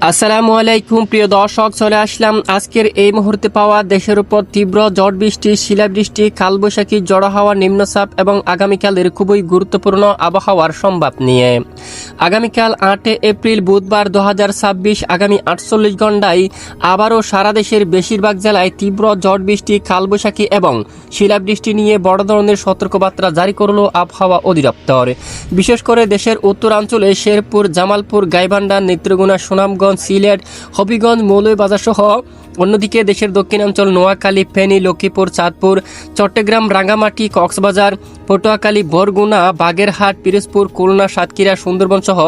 আসসালামু আলাইকুম প্রিয় দর্শক, চলে আসলাম আজকের এই মুহূর্তে পাওয়া দেশের উপর তীব্র ঝড় বৃষ্টি, শিলাবৃষ্টি, কালবৈশাখী, ঝড়ো হাওয়া, নিম্নচাপ এবং আগামীকালের খুবই গুরুত্বপূর্ণ আবহাওয়ার সম্ভাব নিয়ে। আগামীকাল 8 এপ্রিল বুধবার 2026 আগামী 48 ঘন্টায় আবারও সারা দেশের বেশিরভাগ জেলায় তীব্র ঝড় বৃষ্টি, কালবৈশাখী এবং শিলাবৃষ্টি নিয়ে বড় ধরনের সতর্কবার্তা জারি করল আবহাওয়া অধিদপ্তর। বিশেষ করে দেশের উত্তরাঞ্চলে শেরপুর, জামালপুর, গাইবান্ধা, নেত্রকোনা, সুনামগঞ্জ, সিলেট, হবিগঞ্জ, মৌলভীবাজার সহ অন্যদিকে দেশের দক্ষিণাঞ্চল নোয়াখালী, ফেনী, লক্ষ্মীপুর, চাঁদপুর, চট্টগ্রাম, রাঙ্গামাটি, কক্সবাজার, পটুয়াখালী, বরগুনা, বাগেরহাট, পিরোজপুর, খুলনা, সাতক্ষীরা, সুন্দরবন সহ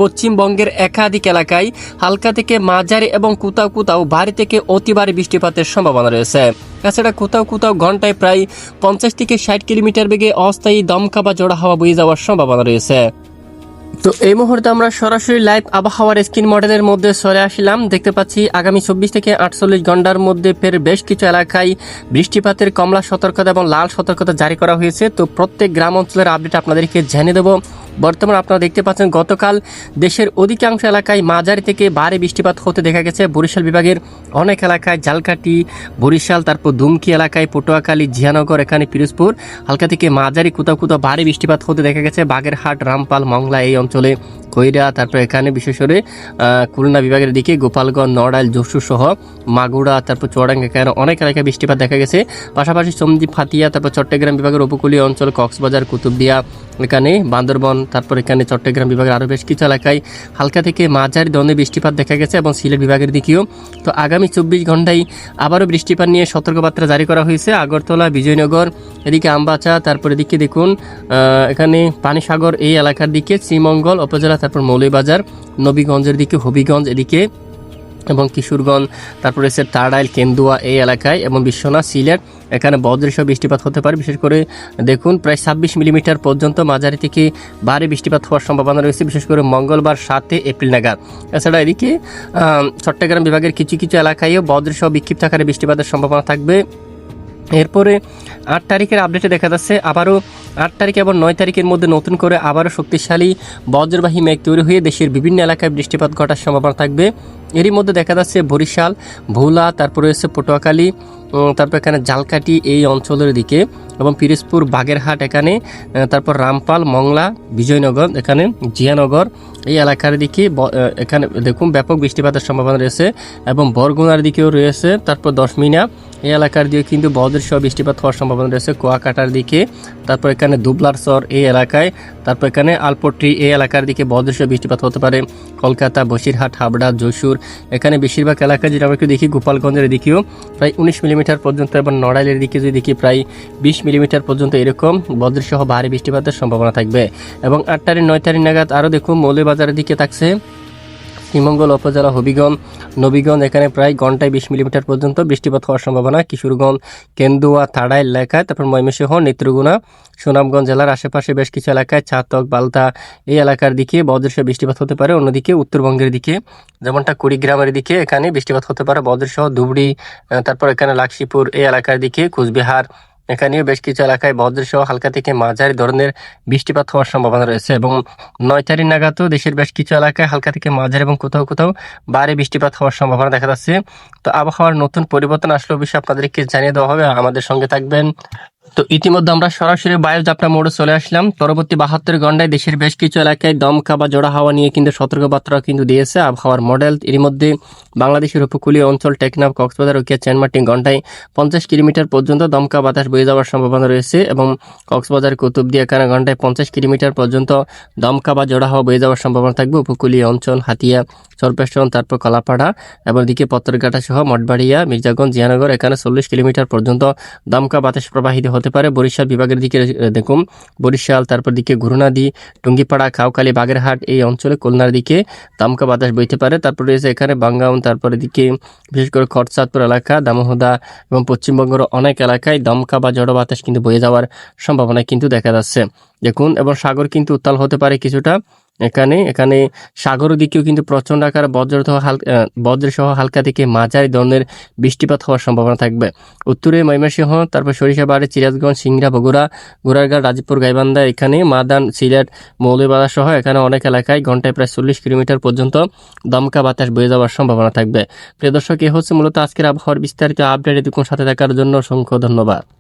পশ্চিমবঙ্গের একাধিক এলাকায় হালকা থেকে মাঝারি এবং কোথাও কোথাও ভারী থেকে অতি ভারী বৃষ্টিপাতের সম্ভাবনা রয়েছে। এছাড়া কোথাও কোথাও ঘন্টায় প্রায় 50 থেকে 60 কিলোমিটার বেগে অস্থায়ী দমকা বা ঝোড়ো হাওয়া বয়ে যাওয়ার সম্ভাবনা রয়েছে। তো এই মুহূর্তে আমরা সরাসরি লাইভ আবহাওয়ার স্ক্রিন মডেলের মধ্যে চলে আসলাম। দেখতে পাচ্ছি আগামী 24 থেকে 48 ঘন্টার মধ্যে ফের বেশ কিছু এলাকায় বৃষ্টিপাতের কমলা সতর্কতা এবং লাল সতর্কতা জারি করা হয়েছে। তো প্রত্যেক গ্রাম অঞ্চলের আপডেট আপনাদেরকে জানিয়ে দেবো। বর্তমানে আপনারা দেখতে পাচ্ছেন গতকাল দেশের অধিকাংশ এলাকায় মাঝারি থেকে ভারী বৃষ্টিপাত হতে দেখা গেছে। বরিশাল বিভাগের অনেক এলাকায়, ঝালকাঠি, বরিশাল, তারপর দুমকি এলাকায়, পটুয়াখালী, জিয়ানগর, এখানে পিরোজপুর হালকা থেকে মাঝারি কোথাও কোথাও ভারী বৃষ্টিপাত হতে দেখা গেছে। বাগেরহাট, রামপাল, মংলা এই অঞ্চলে, কইরা, তারপর এখানে বিশেষ করে খুলনা বিভাগের দিকে গোপালগঞ্জ, নড়াইল, যশোর সহ মাগুরা, তারপর চুয়াডাঙ্গা, এখানে অনেক এলাকায় বৃষ্টিপাত দেখা গেছে। পাশাপাশি সন্দ্বীপ, হাতিয়া, তারপর চট্টগ্রাম বিভাগের উপকূলীয় অঞ্চল, কক্সবাজার, কুতুবদিয়া, এখানে বান্দরবন, তারপর এখানে চট্টগ্রাম বিভাগের আরও বেশ কিছু এলাকায় হালকা থেকে মাঝারি ধরনের বৃষ্টিপাত দেখা গেছে এবং সিলেট বিভাগের দিকেও। তো আগামী 24 ঘন্টায় আবারও বৃষ্টিপাত নিয়ে সতর্কবার্তা জারি করা হয়েছে। আগরতলা, বিজয়নগর, এদিকে আমবাচা, তারপর এদিকে দেখুন এখানে পানিসাগর এই এলাকার দিকে, শ্রীমঙ্গল উপজেলা, তারপর মৌলভীবাজার, নবীগঞ্জের দিকে, হবিগঞ্জ এদিকে এবং কিশোরগঞ্জ, তারপরে এসে টাড়াইল, কেন্দুয়া এই এলাকায় এবং বিশ্বনাথ, সিলেট এখানে বজ্রসহ বৃষ্টিপাত হতে পারে। বিশেষ করে দেখুন প্রায় 26 মিলিমিটার পর্যন্ত মাঝারি থেকে ভারী বৃষ্টিপাত হওয়ার সম্ভাবনা রয়েছে, বিশেষ করে মঙ্গলবার 7 এপ্রিল নাগাদ। এছাড়া এদিকে চট্টগ্রাম বিভাগের কিছু কিছু এলাকায়ও বজ্রসহ বিক্ষিপ্ত আকারে বৃষ্টিপাতের সম্ভাবনা থাকবে। এরপরে 8 তারিখের আপডেটে দেখা যাচ্ছে আবারও 8 তারিখ এবং 9 তারিখের মধ্যে নতুন করে আবারও শক্তিশালী বজ্রবাহী মেঘ তৈরি হয়ে দেশের বিভিন্ন এলাকায় বৃষ্টিপাত ঘটার সম্ভাবনা থাকবে। এরই মধ্যে দেখা যাচ্ছে বরিশাল, ভোলা, তারপরে হচ্ছে পটুয়াখালী, তারপর এখানে ঝালকাঠি এই অঞ্চলের দিকে এবং পিরোজপুর, বাগেরহাট এখানে, তারপর রামপাল, মংলা, বিজয়নগর, এখানে জিয়ানগর এই এলাকার দিকে এখানে দেখুন ব্যাপক বৃষ্টিপাতের সম্ভাবনা রয়েছে এবং বরগুনার দিকেও রয়েছে। তারপর দশমিনা এই এলাকার দিকে কিন্তু বজ্রসহ বৃষ্টিপাত হওয়ার সম্ভাবনা রয়েছে, কুয়াকাটার দিকে, তারপর এখানে দুবলারচর এই এলাকায়, তারপর এখানে আলপট্রি এই এলাকার দিকে বজ্রসহ বৃষ্টিপাত হতে পারে। কলকাতা, বসিরহাট, হাবড়া, যশোর এখানে বেশিরভাগ এলাকায় যেটা আমরা একটু দেখি, গোপালগঞ্জের দিকেও প্রায় 19 মিলিমিটার পর্যন্ত এবং নড়াইলের দিকে যদি দেখি প্রায় 20 মিলিমিটার পর্যন্ত এরকম বজ্রসহ ভারী বৃষ্টিপাতের সম্ভাবনা থাকবে। এবং 8 তারিখ 9 তারিখ নাগাদ আরও দেখুন মৌলভীবাজারের দিকে থাকছে শ্রীমঙ্গল উপজেলা, হবিগঞ্জ, নবীগঞ্জ এখানে প্রায় ঘন্টায় 20 মিলিমিটার পর্যন্ত বৃষ্টিপাত হওয়ার সম্ভাবনা। কিশোরগঞ্জ, কেন্দুয়া, টাড়াইল এলাকায়, তারপর ময়মনসিংহ, নেত্রকোনা, সুনামগঞ্জ জেলার আশেপাশে বেশ কিছু এলাকায়, ছাতক, বালতা এই এলাকার দিকে বজ্রসহ বৃষ্টিপাত হতে পারে। অন্যদিকে উত্তরবঙ্গের দিকে যেমনটা কুড়িগ্রামের দিকে এখানে বৃষ্টিপাত হতে পারে বজ্রসহ, ধুবড়ি, তারপর এখানে লাক্সিপুর এই এলাকার দিকে, কুচবিহার এখানেও বেশ কিছু এলাকায় বজ্রসহ হালকা থেকে মাঝারি ধরনের বৃষ্টিপাত হওয়ার সম্ভাবনা রয়েছে। এবং 9 তারিখ নাগাদও দেশের বেশ কিছু এলাকায় হালকা থেকে মাঝারি এবং কোথাও কোথাও ভারী বৃষ্টিপাত হওয়ার সম্ভাবনা দেখা যাচ্ছে। তো আবহাওয়ার নতুন পরিবর্তন আসলে অবশ্যই আপনাদেরকে জানিয়ে দেওয়া হবে, আমাদের সঙ্গে থাকবেন। তো ইতিমধ্যে আমরা সরাসরি বায়ু যাত্রা মোড়ে চলে আসলাম। পরবর্তী 72 ঘন্টায় দেশের বেশ কিছু এলাকায় দমকা বা ঝোড়ো হাওয়া নিয়ে কিন্তু সতর্কবার্তা কিন্তু দিয়েছে আবহাওয়ার মডেল। এর মধ্যে বাংলাদেশের উপকূলীয় অঞ্চল, টেকনাফ, কক্সবাজার, উখিয়া, সেন্টমার্টিন ঘন্টায় 50 কিলোমিটার পর্যন্ত দমকা বাতাস বয়ে যাওয়ার সম্ভাবনা রয়েছে এবং কক্সবাজার, কুতুবদিয়া এখানে ঘন্টায় 50 কিলোমিটার পর্যন্ত দমকা বা ঝোড়ো হাওয়া বয়ে যাওয়ার সম্ভাবনা থাকবে। উপকূলীয় অঞ্চল হাতিয়া, চরপেশন, তারপর কলাপাড়া এবং দিকে পত্তরঘাটা সহ মঠবাড়িয়া, মির্জাগঞ্জ, জিয়ানগর এখানে 40 কিলোমিটার পর্যন্ত দমকা বাতাস প্রবাহিত হতে পারে। বরিশাল বিভাগের দিকে দেখুন বরিশাল, তারপর দিকে ঘুরুনাদি, টুঙ্গিপাড়া, কাউকালী, বাগেরহাট এই অঞ্চলে, খুলনার দিকে দমকা বাতাস বইতে পারে। তারপর রয়েছে এখানে বাঙ্গাউন, তারপরে দিকে বিশেষ করে খড়চাঁদপুর এলাকা, দামোহদা এবং পশ্চিমবঙ্গের অনেক এলাকায় দমকা বা ঝড়ো বাতাস কিন্তু বয়ে যাওয়ার সম্ভাবনা কিন্তু দেখা যাচ্ছে দেখুন। এবং সাগর কিন্তু উত্তাল হতে পারে কিছুটা। এখানে এখানে সাগর দিকেও কিন্তু প্রচণ্ড আকার বজ্রসহ হালকা থেকে মাঝারি ধরনের বৃষ্টিপাত হওয়ার সম্ভাবনা থাকবে। উত্তরে ময়মনসিংহ, তারপর সরিষাবাড়ি, সিরাজগঞ্জ, সিংড়া, বগুড়া, গোড়ারগাঁও, রাজীবপুর, গাইবান্ধা, এখানে মাদান, সিলেট, মৌলভীবাজার সহ এখানে অনেক এলাকায় ঘন্টায় প্রায় 40 কিলোমিটার পর্যন্ত দমকা বাতাস বয়ে যাওয়ার সম্ভাবনা থাকবে। প্রিয় দর্শক, এ হচ্ছে মূলত আজকের আবহাওয়ার বিস্তারিত আপডেট। এটুকুর সাথে থাকার জন্য অসংখ্য ধন্যবাদ।